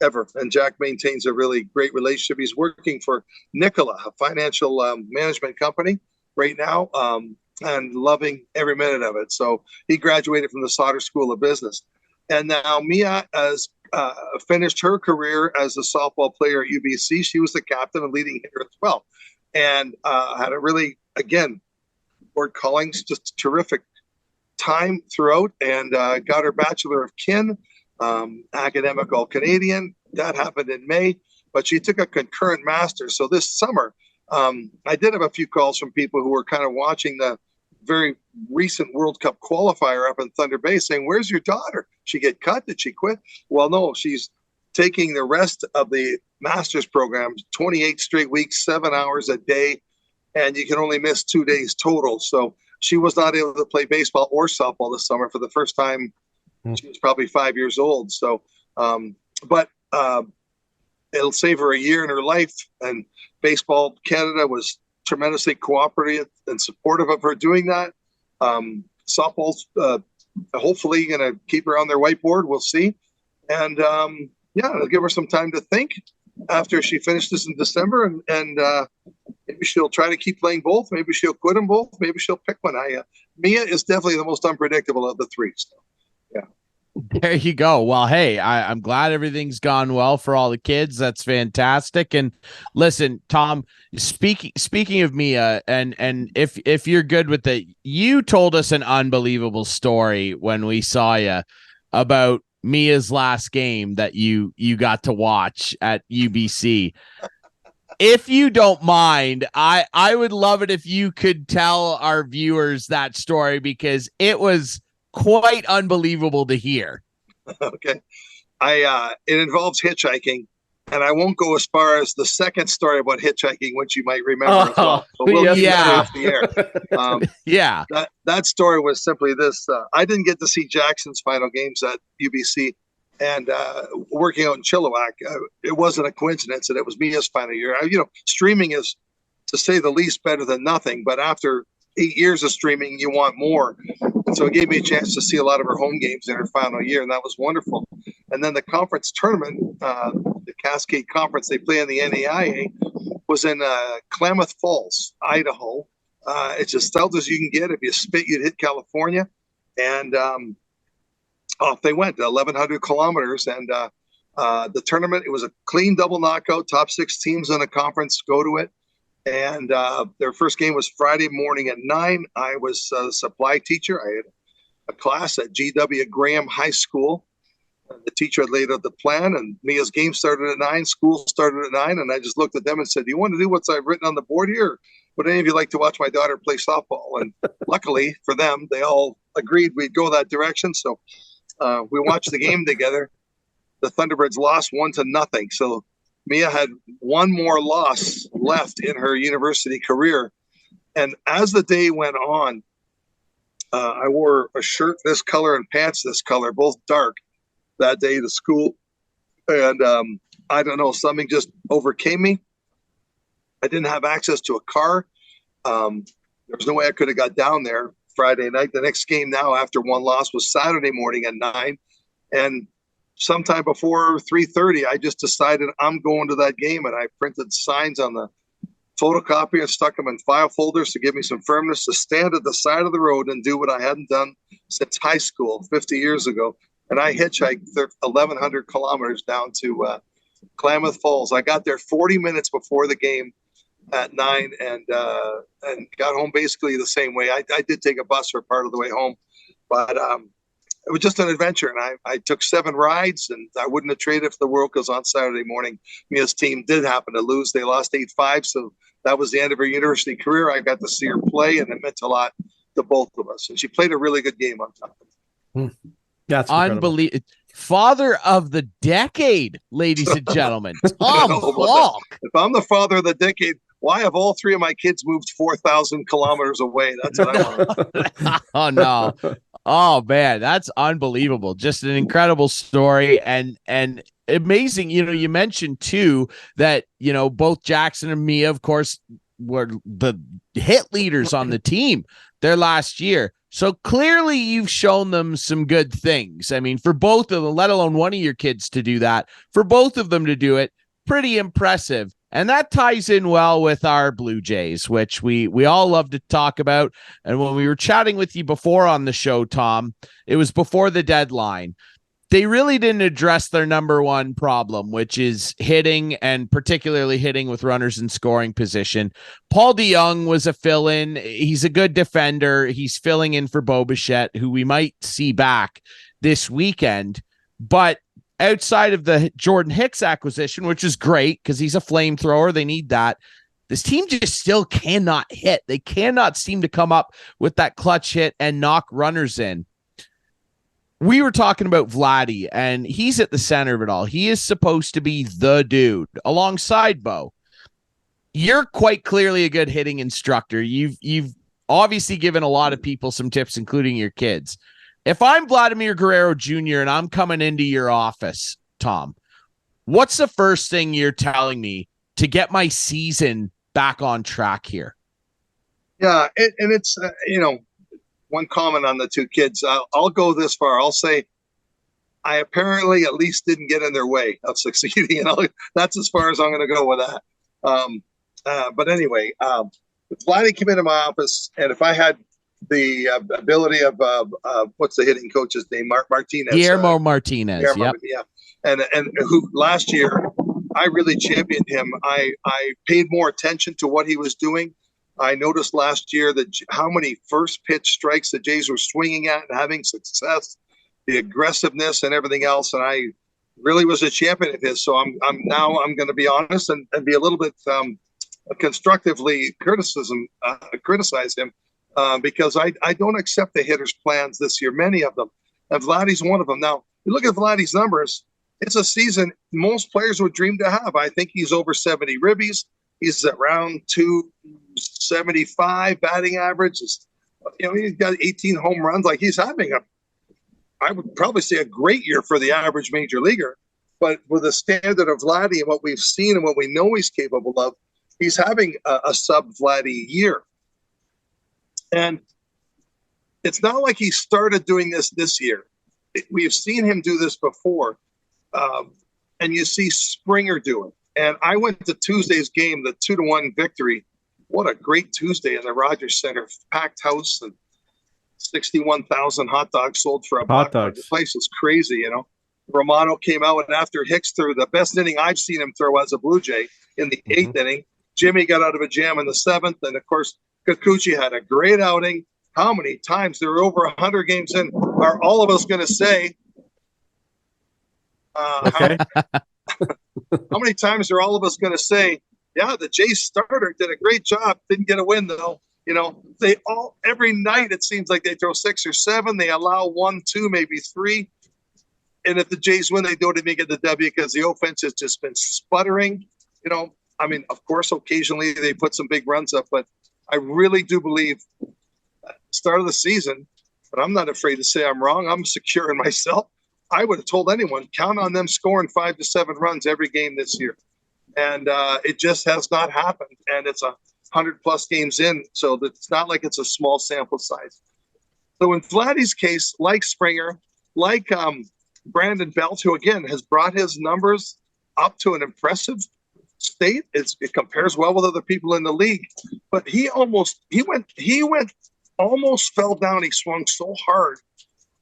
ever. And Jack maintains a really great relationship. He's working for Nikola, a financial management company right now, and loving every minute of it. So he graduated from the Sauder School of Business. And now Mia has finished her career as a softball player at UBC. She was the captain and leading hitter as well. And had a really, again, Lord Collings, just a terrific time throughout, and got her Bachelor of Kin, academic all-Canadian. That happened in May, but she took a concurrent master's. So this summer, I did have a few calls from people who were kind of watching the very recent World Cup qualifier up in Thunder Bay saying, where's your daughter? She get cut? Did she quit? Well, no, she's taking the rest of the master's program, 28 straight weeks, 7 hours a day, and you can only miss 2 days total. So she was not able to play baseball or softball this summer for the first time. She was probably 5 years old. So, but it'll save her a year in her life. And Baseball Canada was tremendously cooperative and supportive of her doing that. Softball's hopefully going to keep her on their whiteboard. We'll see. And it'll give her some time to think after she finishes in December. And maybe she'll try to keep playing both. Maybe she'll quit them both. Maybe she'll pick one. Mia is definitely the most unpredictable of the three. So, yeah. There you go. Well, hey, I'm glad everything's gone well for all the kids. That's fantastic. And listen, Tom, speaking of Mia, and if you're good with it, you told us an unbelievable story when we saw you about Mia's last game that you got to watch at UBC. If you don't mind, I would love it if you could tell our viewers that story, because it was quite unbelievable to hear. Okay. It involves hitchhiking, and I won't go as far as the second story about hitchhiking, which you might remember as well. But we'll keep that off the air. That story was simply this. I didn't get to see Jackson's final games at UBC, and working out in Chilliwack, it wasn't a coincidence that it was Mia's final year. Streaming is, to say the least, better than nothing, but after 8 years of streaming, you want more. And so it gave me a chance to see a lot of her home games in her final year, and that was wonderful. And then the conference tournament, the Cascade Conference, they play in the NAIA, was in Klamath Falls, Idaho. It's as south as you can get. If you spit, you'd hit California. And off they went, 1,100 kilometers. And the tournament, it was a clean double knockout. Top 6 teams in the conference go to it. And their first game was Friday morning at 9. I was a supply teacher. I had a class at G.W. Graham High School. The teacher had laid out the plan, and Mia's game started at 9. School started at 9. And I just looked at them and said, do you want to do what's I've written on the board here? Would any of you like to watch my daughter play softball? And luckily for them, they all agreed we'd go that direction. So we watched the game together. The Thunderbirds lost 1-0. So Mia had one more loss left in her university career. And as the day went on, I wore a shirt this color and pants this color, both dark, that day to school. And I don't know, something just overcame me. I didn't have access to a car. There was no way I could have got down there Friday night. The next game now after one loss was Saturday morning at 9. And sometime before 3:30, I just decided I'm going to that game. And I printed signs on the photocopier and stuck them in file folders to give me some firmness to stand at the side of the road and do what I hadn't done since high school 50 years ago. And I hitchhiked 1,100 kilometers down to Klamath Falls. I got there 40 minutes before the game at 9 and got home basically the same way. I did take a bus for part of the way home, but it was just an adventure. And I took 7 rides, and I wouldn't have traded it for the world, because on Saturday morning, Mia's team did happen to lose. They lost 8-5, so that was the end of her university career. I got to see her play, and it meant a lot to both of us. And she played a really good game on top of it. That's unbelievable. Father of the decade, ladies and gentlemen, Tom Valcke. If I'm the father of the decade, why have all 3 of my kids moved 4,000 kilometers away? That's what I want. Oh, no. Oh, man, that's unbelievable. Just an incredible story and amazing. You know, you mentioned, too, that, you know, both Jackson and Mia, of course, were the hit leaders on the team their last year. So clearly you've shown them some good things. I mean, for both of them, let alone one of your kids to do that, for both of them to do it, pretty impressive. And that ties in well with our Blue Jays, which we all love to talk about. And when we were chatting with you before on the show, Tom, it was before the deadline. They really didn't address their number one problem, which is hitting, and particularly hitting with runners in scoring position. Paul DeYoung was a fill-in. He's a good defender. He's filling in for Bo Bichette, who we might see back this weekend. But outside of the Jordan Hicks acquisition, which is great because he's a flamethrower, they need that, this team just still cannot hit. They cannot seem to come up with that clutch hit and knock runners in. We were talking about Vladdy, and he's at the center of it all. He is supposed to be the dude alongside Bo. You're quite clearly a good hitting instructor. You've obviously given a lot of people some tips, including your kids. If I'm Vladimir Guerrero Jr. and I'm coming into your office, Tom, what's the first thing you're telling me to get my season back on track here? Yeah, and it's, one comment on the 2 kids. I'll go this far. I'll say I apparently at least didn't get in their way of succeeding. That's as far as I'm going to go with that. But anyway, if Vladdy came into my office, and if I had the ability of what's the hitting coach's name? Martinez. Guillermo Martinez. Yep. Yeah. And who last year I really championed him. I paid more attention to what he was doing. I noticed last year that how many first pitch strikes the Jays were swinging at and having success, the aggressiveness and everything else. And I really was a champion of his. So I'm going to be honest and be a little bit constructively criticize him because I don't accept the hitters' plans this year, many of them. And Vladdy's one of them. Now, you look at Vladdy's numbers, it's a season most players would dream to have. I think he's over 70 ribbies. He's around 275 batting average. He's got 18 home runs. Like, he's having I would probably say a great year for the average major leaguer. But with the standard of Vladdy and what we've seen and what we know he's capable of, he's having a sub-Vladdy year. And it's not like he started doing this year. We've seen him do this before. And you see Springer do it. And I went to Tuesday's game, the 2-1 victory. What a great Tuesday in the Rogers Center, packed house, and 61,000 hot dogs sold for a buck. The place was crazy, you know. Romano came out, and after Hicks threw the best inning I've seen him throw as a Blue Jay in the 8th inning, Jimmy got out of a jam in the 7th, and of course Kikuchi had a great outing. How many times, there were over 100 games in, are all of us going to say, how many times are all of us going to say, yeah, the Jays starter did a great job, didn't get a win though. You know, they all, every night it seems like they throw 6 or 7, they allow 1, 2, maybe 3. And if the Jays win, they don't even get the W because the offense has just been sputtering. You know, I mean, of course, occasionally they put some big runs up, but I really do believe start of the season, but I'm not afraid to say I'm wrong. I'm secure in myself. I would have told anyone, count on them scoring 5 to 7 runs every game this year. And it just has not happened. And it's 100+ games in, so it's not like it's a small sample size. So in Vladdy's case, like Springer, like Brandon Belt, who again has brought his numbers up to an impressive state. It compares well with other people in the league, but he almost fell down. He swung so hard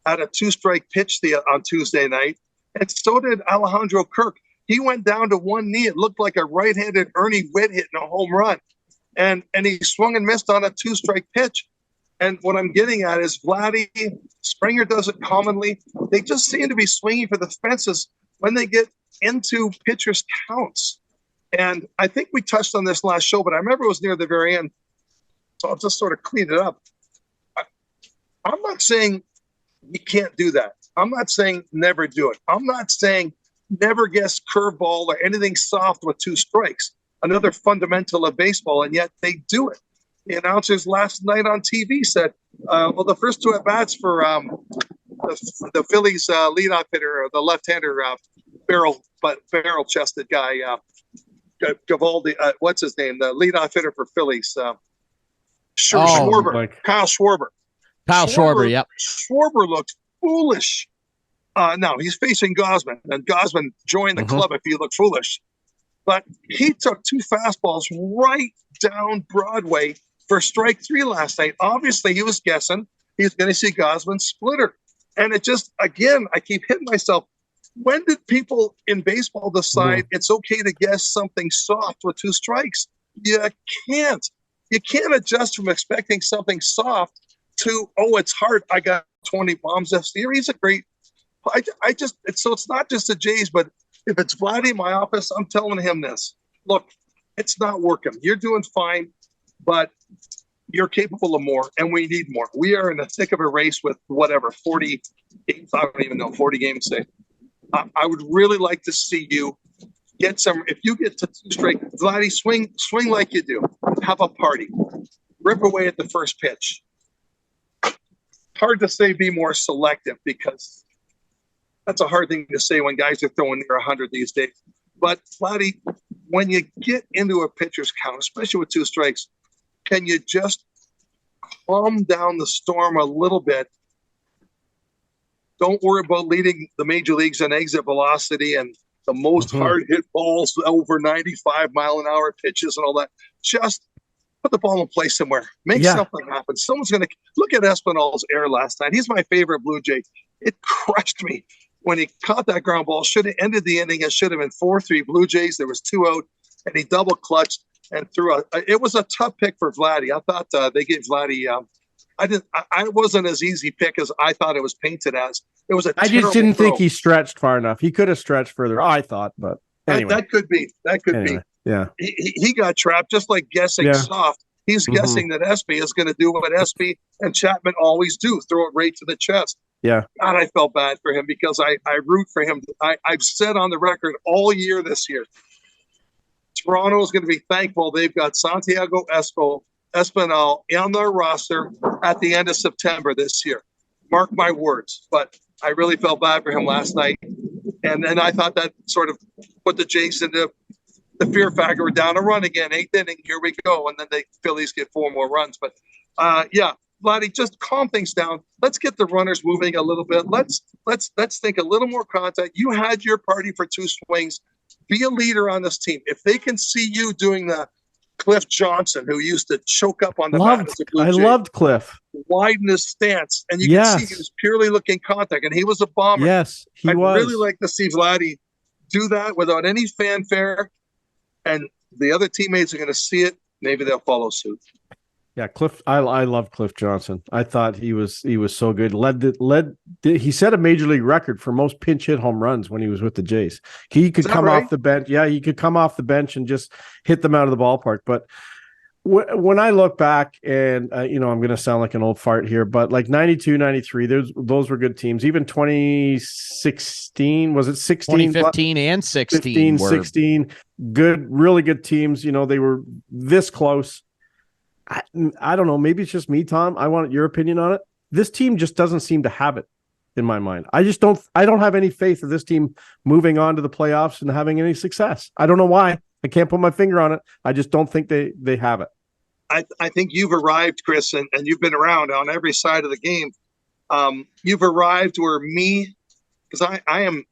at a 2-strike pitch on Tuesday night, and so did Alejandro Kirk. He went down to one knee. It looked like a right-handed Ernie Whitt hitting a home run, and he swung and missed on a 2-strike pitch. And what I'm getting at is Vladdy, Springer does it commonly. They just seem to be swinging for the fences when they get into pitchers' counts. And I think we touched on this last show, but I remember it was near the very end, so I'll just sort of clean it up. I'm not saying you can't do that. I'm not saying never do it. I'm not saying never guess curveball or anything soft with 2 strikes, another fundamental of baseball, and yet they do it. The announcers last night on TV said, well, the first 2 at-bats for the Phillies leadoff hitter, the left-hander barrel-chested guy, Gavaldi, what's his name? The leadoff hitter for Phillies, Schwarber, Kyle Schwarber. Yep. Schwarber looked foolish. Now he's facing Gausman, and Gausman joined the club if you look foolish. But he took 2 fastballs right down Broadway for strike 3 last night. Obviously, he was guessing he's going to see Gausman's splitter. And it just, again, I keep hitting myself. When did people in baseball decide it's okay to guess something soft with 2 strikes? You can't. You can't adjust from expecting something soft to, oh, it's hard. I got 20 bombs this year. He's a great. It's not just the Jays, but if it's Vladdy in my office, I'm telling him this. Look, it's not working. You're doing fine, but you're capable of more, and we need more. We are in the thick of a race with 40 games. I don't even know, 40 games. I would really like to see you get some. If you get to 2 straight, Vladdy, swing like you do. Have a party. Rip away at the first pitch. Hard to say be more selective, because that's a hard thing to say when guys are throwing near 100 these days. But Vladdy, when you get into a pitcher's count, especially with 2 strikes, can you just calm down the storm a little bit? Don't worry about leading the major leagues in exit velocity and the most hard hit balls over 95-mile-an-hour pitches and all that. Just put the ball in play somewhere. Make something happen. Someone's going to look at Espinal's error last night. He's my favorite Blue Jay. It crushed me when he caught that ground ball. Should have ended the inning. It should have been 4-3 Blue Jays. There was 2 out, and he double clutched and threw it was a tough pick for Vladdy. I thought they gave Vladdy. I wasn't as easy pick as I thought it was painted as. It was I just didn't think he stretched far enough. He could have stretched further, I thought, but anyway. That could be. Yeah. He got trapped, just like guessing soft. He's guessing that Espy is going to do what Espy and Chapman always do, throw it right to the chest. Yeah. God, I felt bad for him because I root for him. I've said on the record all year this year, Toronto is going to be thankful they've got Santiago Espinal on their roster at the end of September this year. Mark my words. But I really felt bad for him last night. And then I thought that sort of put the Jays into the fear factor. We're down a run again, 8th inning. Here we go. And then the Phillies get 4 more runs. But Vladdy, just calm things down. Let's get the runners moving a little bit. Let's think a little more contact. You had your party for 2 swings. Be a leader on this team. If they can see you doing the Cliff Johnson, who used to choke up on the mat as a Blue Jay, loved Cliff. Widen his stance, and you can see he was purely looking contact, and he was a bomber. Yes, I'd really like to see Vladdy do that without any fanfare, and the other teammates are going to see it. Maybe they'll follow suit. Yeah, Cliff. I love Cliff Johnson. I thought he was so good. He set a major league record for most pinch hit home runs when he was with the Jays. He could come off the bench. Yeah, he could come off the bench and just hit them out of the ballpark. But when I look back, and I'm going to sound like an old fart here, but like 92, 93, those were good teams. Even 2016, was it 16? 2015 and 16. 16, good, really good teams. They were this close. I don't know. Maybe it's just me, Tom. I want your opinion on it. This team just doesn't seem to have it in my mind. I don't have any faith of this team moving on to the playoffs and having any success. I don't know why. I can't put my finger on it. I just don't think they have it. I think you've arrived, Chris, and you've been around on every side of the game. You've arrived where me, because I'm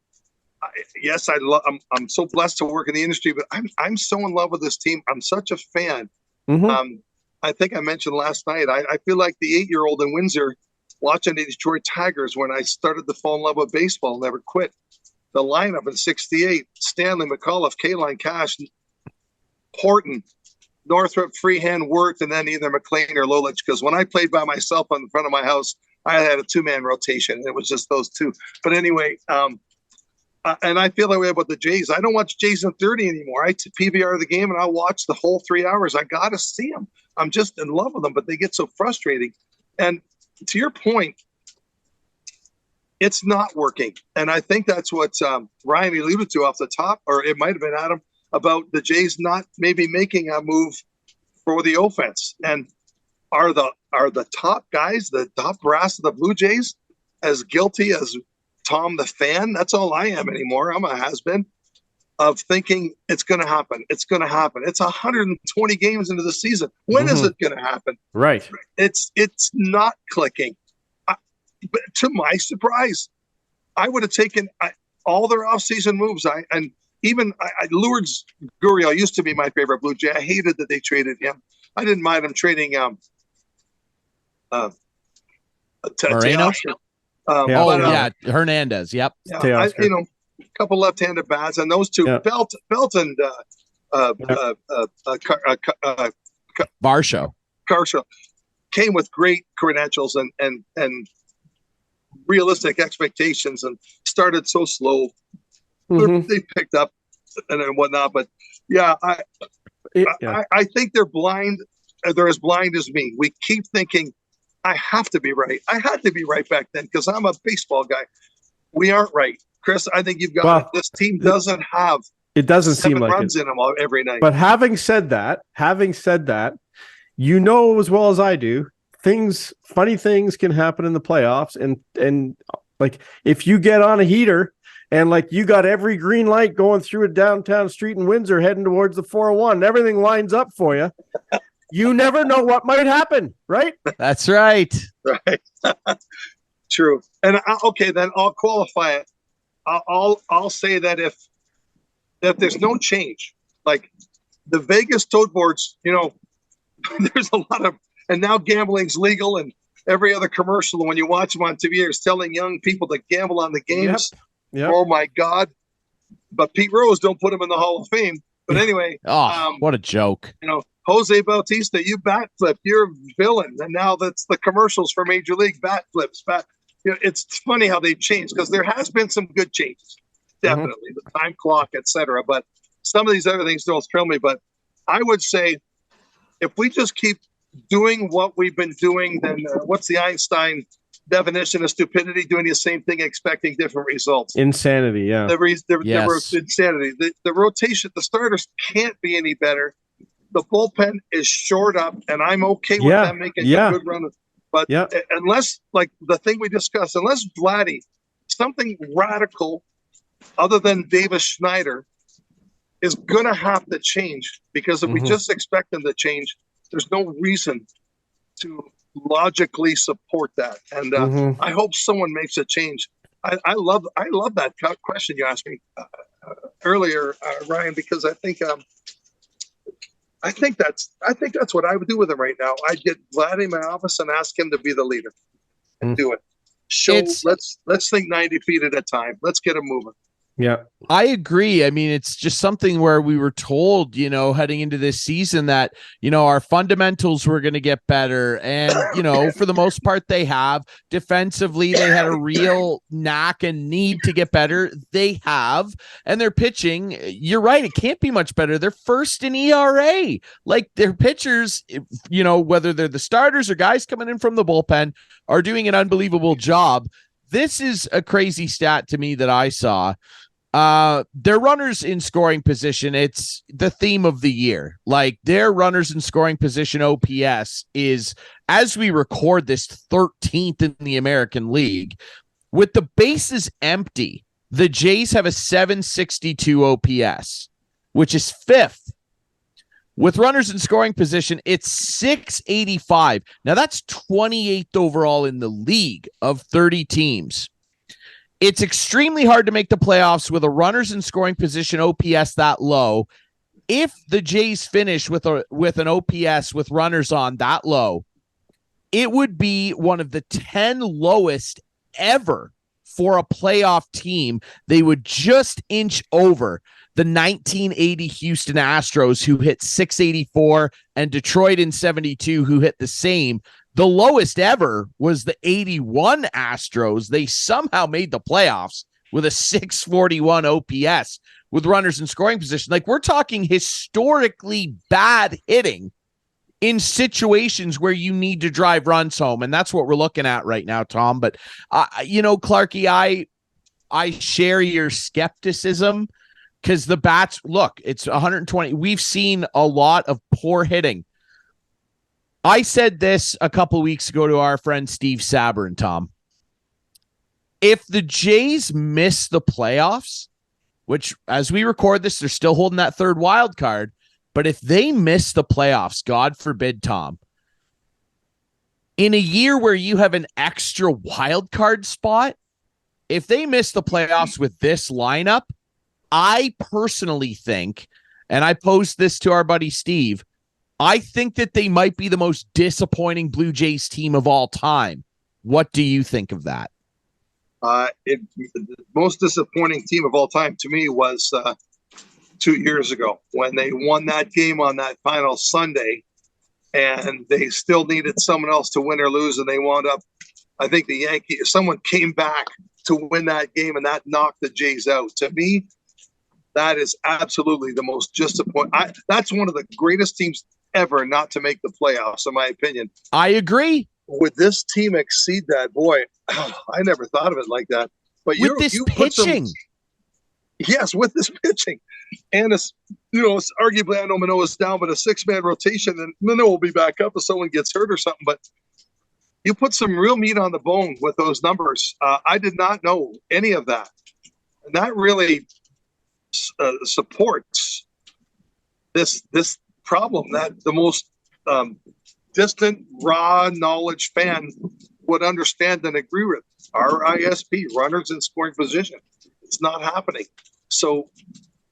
so blessed to work in the industry, but I'm so in love with this team. I'm such a fan. Mm-hmm. I think I mentioned last night, I feel like the 8-year-old in Windsor watching the Detroit Tigers when I started to fall in love with baseball, never quit. The lineup in 68, Stanley, McAuliffe, Kaline, Cash, Horton, Northrup, Freehand, worked, and then either McLean or Lolich, because when I played by myself on the front of my house, I had a 2-man rotation, and it was just those two. But anyway, and I feel that way about the Jays. I don't watch Jays in 30 anymore. I PVR the game, and I'll watch the whole 3 hours. I got to see them. I'm just in love with them, but they get so frustrating. And to your point, it's not working. And I think that's what Ryan alluded to off the top, or it might have been Adam, about the Jays not maybe making a move for the offense. And are the top guys, the top brass of the Blue Jays, as guilty as Tom the fan? That's all I am anymore. I'm a has-been of thinking it's going to happen. It's going to happen. It's 120 games into the season. When is it going to happen? Right. It's not clicking. But to my surprise, I would have taken all their offseason moves. Lourdes Gurriel used to be my favorite Blue Jay. I hated that they traded him. I didn't mind him trading Moreno. Hernandez. Yep. Yeah, a couple left-handed bats, and those two, Belt and Varsho came with great credentials and realistic expectations, and started so slow. Mm-hmm. They picked up and whatnot, but I think they're blind. They're as blind as me. We keep thinking, I have to be right. I had to be right back then because I'm a baseball guy. We aren't right. Chris, I think you've got it. This team doesn't have it doesn't seem like runs in them every night. But having said that, you know as well as I do, funny things can happen in the playoffs, and like if you get on a heater and like you got every green light going through a downtown street in Windsor heading towards the 401, and everything lines up for you. You never know what might happen, right? That's right. Right. True. And then I'll qualify it. I'll say that if there's no change, like the Vegas tote boards, there's a lot of, and now gambling's legal, and every other commercial when you watch them on TV is telling young people to gamble on the games. Yep. Oh my God! But Pete Rose don't put him in the Hall of Fame. But anyway, what a joke! Jose Bautista, you bat flip, you're a villain, and now that's the commercials for Major League bat flips. It's funny how they've changed, because there has been some good changes, definitely, the time clock, etc. But some of these other things don't thrill me. But I would say, if we just keep doing what we've been doing, then what's the Einstein definition of stupidity? Doing the same thing, expecting different results. Insanity, yeah. Insanity. The rotation, the starters can't be any better. The bullpen is shored up, and I'm okay with them making a good run. But unless, like the thing we discussed, unless Vladdy, something radical other than Davis Schneider is going to have to change, because if we just expect them to change, there's no reason to logically support that. And I hope someone makes a change. I love that question you asked me earlier, Ryan, because I think that's what I would do with him right now. I'd get Vlad in my office and ask him to be the leader and do it. Let's think 90 feet at a time. Let's get him moving. Yeah, I agree. I mean, it's just something where we were told, heading into this season that, our fundamentals were going to get better. And, for the most part, they have. Defensively, they had a real knack and need to get better. They have. And their pitching, you're right, it can't be much better. They're first in ERA. Like, their pitchers, whether they're the starters or guys coming in from the bullpen, are doing an unbelievable job. This is a crazy stat to me that I saw. Their runners in scoring position, it's the theme of the year. Like, their runners in scoring position OPS is, as we record this, 13th in the American League. With the bases empty, the Jays have a 762 OPS, which is 5th. With runners in scoring position, it's 685. Now, that's 28th overall in the league of 30 teams. It's extremely hard to make the playoffs with a runners in scoring position OPS that low. If the Jays finish with an OPS with runners on that low, it would be one of the 10 lowest ever for a playoff team. They would just inch over the 1980 Houston Astros, who hit 684, and Detroit in 72, who hit the same. The lowest ever was the 81 Astros. They somehow made the playoffs with a 641 OPS with runners in scoring position. Like, we're talking historically bad hitting in situations where you need to drive runs home. And that's what we're looking at right now, Tom. But, Clarkey, I share your skepticism because the bats, look, it's 120. We've seen a lot of poor hitting. I said this a couple weeks ago to our friend Steve Sabrin, Tom. If the Jays miss the playoffs, which as we record this, they're still holding that third wild card, but if they miss the playoffs, God forbid, Tom, in a year where you have an extra wild card spot, if they miss the playoffs with this lineup, I personally think, and I posed this to our buddy Steve, I think that they might be the most disappointing Blue Jays team of all time. What do you think of that? The most disappointing team of all time to me was 2 years ago when they won that game on that final Sunday, and they still needed someone else to win or lose, and they wound up, I think the Yankees, someone came back to win that game, and that knocked the Jays out. To me, that is absolutely the most disappointing. That's one of the greatest teams ever not to make the playoffs, in my opinion. I agree. Would this team exceed that? Boy, I never thought of it like that. But with this pitching. Yes, with this pitching. And it's arguably, I know Manoah's down, but a 6-man rotation, and Manoah will be back up if someone gets hurt or something. But you put some real meat on the bone with those numbers. I did not know any of that. And that really supports this problem that the most distant, raw knowledge fan would understand and agree with. RISP, runners in scoring position. It's not happening. So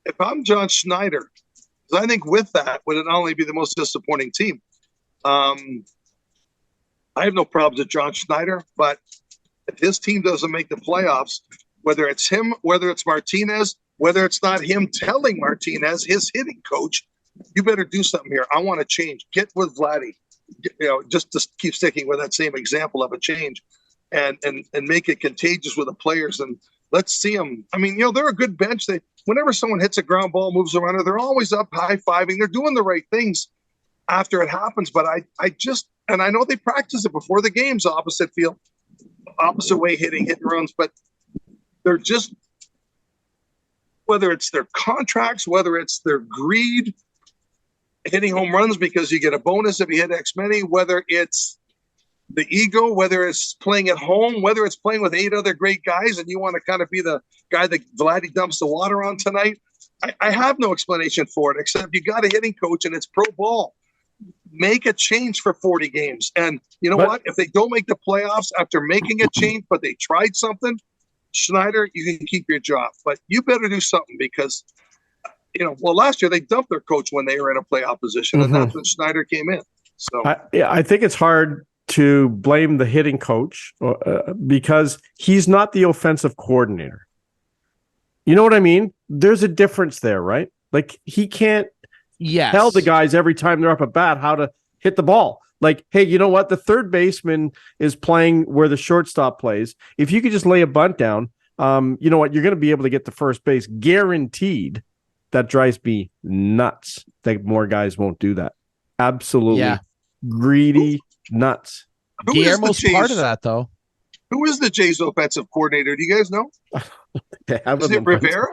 if I'm John Schneider, because I think with that would it not only be the most disappointing team. I have no problems with John Schneider, but if his team doesn't make the playoffs, whether it's him, whether it's Martinez, whether it's not him telling Martinez, his hitting coach, you better do something here. I want to change. Get with Vladdy. Just to keep sticking with that same example of a change and make it contagious with the players. And let's see them. I mean, they're a good bench. Whenever someone hits a ground ball, moves a runner, they're always up high-fiving. They're doing the right things after it happens. But and I know they practice it before the games, opposite field, opposite way, hitting runs, but they're just, whether it's their contracts, whether it's their greed, hitting home runs because you get a bonus if you hit X many, whether it's the ego, whether it's playing at home, whether it's playing with 8 other great guys and you want to kind of be the guy that Vladdy dumps the water on tonight. I have no explanation for it except you got a hitting coach and it's pro ball. make a change for 40 games. And you know what? If they don't make the playoffs after making a change, but they tried something, Schneider, you can keep your job. But you better do something because, last year they dumped their coach when they were in a playoff position, and that's when Schneider came in. So I think it's hard to blame the hitting coach because he's not the offensive coordinator. You know what I mean? There's a difference there, right? Like he can't tell the guys every time they're up at bat how to hit the ball. Like, hey, you know what? The third baseman is playing where the shortstop plays. If you could just lay a bunt down, you know what? You're going to be able to get to first base, guaranteed. That drives me nuts that more guys won't do that. Absolutely greedy nuts. Guillermo's part of that, though. Who is the Jays offensive coordinator? Do you guys know? Is it Rivera?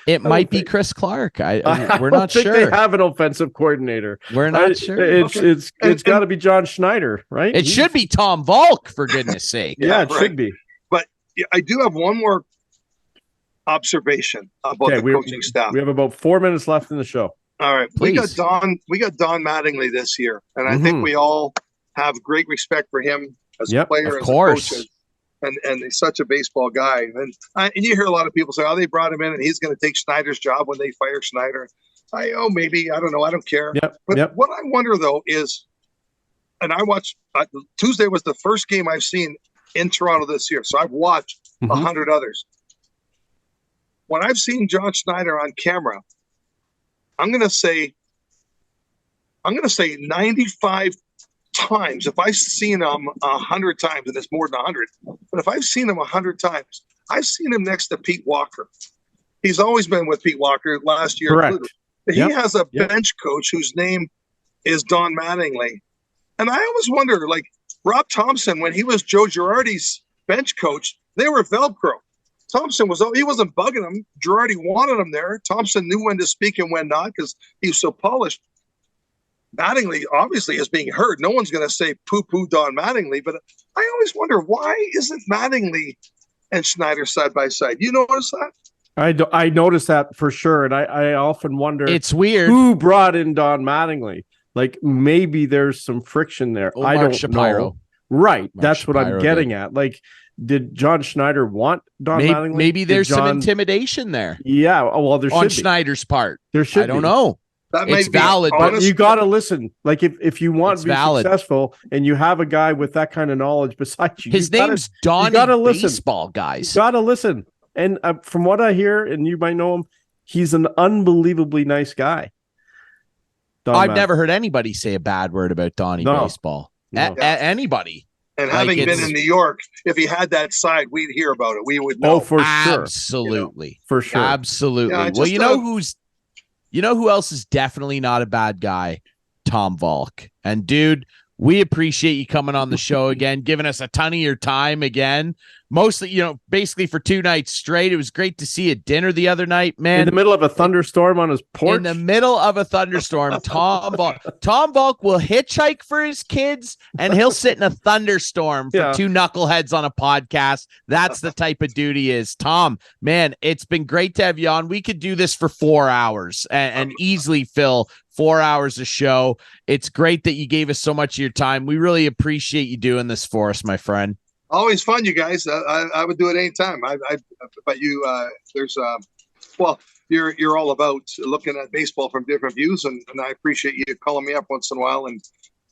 It might be Chris Clark. We're not sure. They have an offensive coordinator. We're not sure. It's got to be John Schneider, right? It should be Tom Valcke, for goodness sake. It should be. But I do have one more observation about the coaching staff. We have about 4 minutes left in the show. All right, please. We got Don Mattingly this year, and I think we all have great respect for him as a player, as a coach, and he's such a baseball guy. And you hear a lot of people say, "Oh, they brought him in, and he's going to take Schneider's job when they fire Schneider." Maybe I don't know. I don't care. But what I wonder though is, and I watched Tuesday was the first game I've seen in Toronto this year, so I've watched 100 others. When I've seen John Schneider on camera, I'm going to say 95 times. If I've seen him 100 times, and it's more than 100, but if I've seen him 100 times, I've seen him next to Pete Walker. He's always been with Pete Walker last year. Correct. He has a bench coach whose name is Don Mattingly. And I always wonder, like Rob Thompson, when he was Joe Girardi's bench coach, they were Velcro. Thompson he wasn't bugging him. Girardi wanted him there. Thompson knew when to speak and when not because he was so polished. Mattingly obviously is being heard. No one's going to say poo-poo Don Mattingly, but I always wonder, why isn't Mattingly and Schneider side by side? You notice that? I noticed that for sure, and I often wonder, it's weird, who brought in Don Mattingly. Like maybe there's some friction there. I don't know. Right, that's what I'm getting at. Like, did John Schneider want Don Mattingly? Maybe there's some intimidation there. Yeah, well, there should be. On Schneider's part. There should. I don't know. That it's valid, but you got to listen. Like if you want to be successful and you have a guy with that kind of knowledge beside you, his name's Donnie Baseball, guys. You got to listen. And from what I hear, and you might know him, he's an unbelievably nice guy. I've never heard anybody say a bad word about Donnie Baseball. No. Anybody. And having been in New York, if he had that side, we'd hear about it. We would know. Oh, for sure. Absolutely. For sure. Absolutely. Yeah, well, you know who else is definitely not a bad guy? Tom Valcke. And dude, we appreciate you coming on the show again, giving us a ton of your time again. Mostly, basically for 2 nights straight. It was great to see you at dinner the other night, man. In the middle of a thunderstorm on his porch. In the middle of a thunderstorm, Tom Valcke will hitchhike for his kids, and he'll sit in a thunderstorm for 2 knuckleheads on a podcast. That's the type of dude he is. Tom, man, it's been great to have you on. We could do this for 4 hours and easily fill 4 hours of show. It's great that you gave us so much of your time. We really appreciate you doing this for us, my friend. Always fun, you guys. I would do it anytime. But you, you're all about looking at baseball from different views, and I appreciate you calling me up once in a while and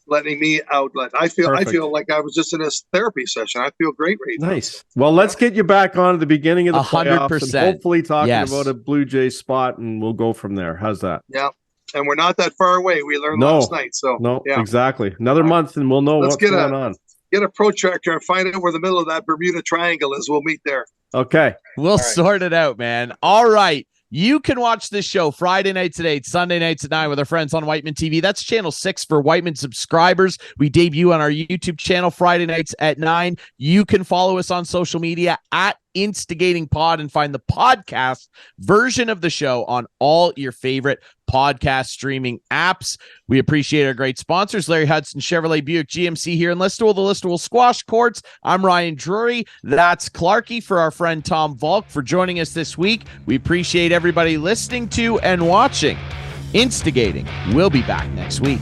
letting me outlet. I feel like I was just in a therapy session. I feel great right now. Nice. Well, let's get you back on at the beginning of the 100%. Playoffs and hopefully talking about a Blue Jays spot, and we'll go from there. How's that? Yeah. And we're not that far away. We learned last night. So exactly. Another month, and we'll know what's going on. Get a protractor and find out where the middle of that Bermuda Triangle is. We'll meet there. Okay. We'll sort it out, man. All right. You can watch this show Friday nights at 8, Sunday nights at 9 with our friends on Whiteman TV. That's channel 6 for Whiteman subscribers. We debut on our YouTube channel Friday nights at 9. You can follow us on social media at Instigating Pod and find the podcast version of the show on all your favorite podcast streaming apps. We appreciate our great sponsors, Larry Hudson, Chevrolet Buick GMC here in Listowel, the Listowel Squash Courts. I'm Ryan Drury. That's Clarkey for our friend Tom Valcke for joining us this week. We appreciate everybody listening to and watching Instigating. We'll be back next week.